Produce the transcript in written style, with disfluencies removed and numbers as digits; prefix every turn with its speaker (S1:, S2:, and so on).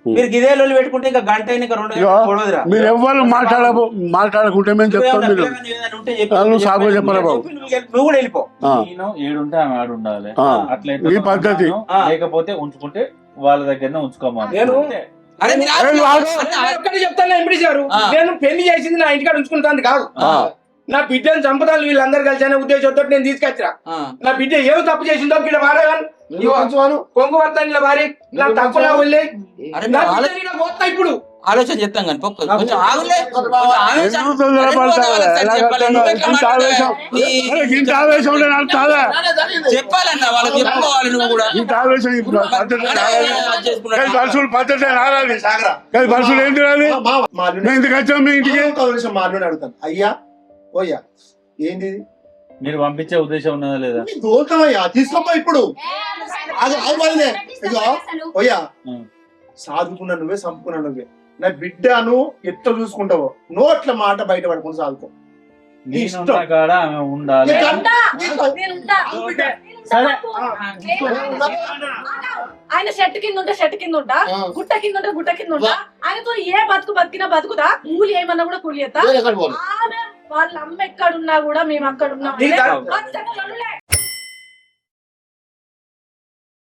S1: మీరు గిదే లొల్లి పెట్టుకుంటే ఇంకా గంట అయినా ఇంకా 2 గంటలు పొడవదురా.
S2: మీరు ఎవ్వరు మాట్లాడకుంటే మేము చెప్తాం. మీరు సాగు చెప్పరా బాబు,
S1: నువ్వు కూడా వెళ్ళిపో.
S3: నేను ఏడుంటే ఆమె ఆడు ఉండాలి, అట్లయితే
S2: ఈ పద్ధతి.
S3: లేకపోతే ఉంచుకుంటే వాళ్ళ దగ్గరనే ఉంచుకోమని.
S4: చెప్తాను ఎంపీడీసారు, నేను పెళ్లి చేసింది నా ఇంటికాడ ఉంచుకుంటాను కాదు, నా బిడ్డను చంపుతాను వీళ్ళందరూ కలిసి అనే ఉద్దేశంతో నేను తీసుకొచ్చా. నా బిడ్డ ఏమి తప్పు చేసిందో ఇక్కడ వాడగాను కొంగు పడతాను ఇలా వారి నా తప్పులా వెళ్ళి ఇప్పుడు
S1: ఆలోచన చెప్తాం కానీ చెప్పాలన్నా వాళ్ళకి చెప్పుకోవాలి. నువ్వు కూడా
S2: పద్ధతి బస్సులు ఏంటి ఎందుకు వచ్చాం మీ ఇంటికి?
S5: అడుగుతాను అయ్యా ఓయ్యా ఏంటి
S3: మీరు పంపించే ఉద్దేశం ఉన్నదా లేదా?
S5: దోకమయ్యా తీసుకోమ్మా ఇప్పుడు ఓయ్యా సాదుకున్న నువ్వే చంపుకున్నా నువ్వే. నా బిడ్డను ఎట్లా చూసుకుంటావో నోట్ల మాట బయట పడుకుని సాదుకో.
S3: ఉండాలి.
S6: ఆయన చెట్టు కింద ఉంటే చెట్టు కింద ఉంటా, గుట్ట కింద ఉంటే గుట్ట కింద ఉంటా. ఆయనతో ఏ బతికినా బతుకుతా, కూలి ఏమన్నా కూడా కూలి ఎత్తా. వాళ్ళ అమ్మ ఎక్కడున్నా కూడా మేము అక్కడ ఉన్నాం.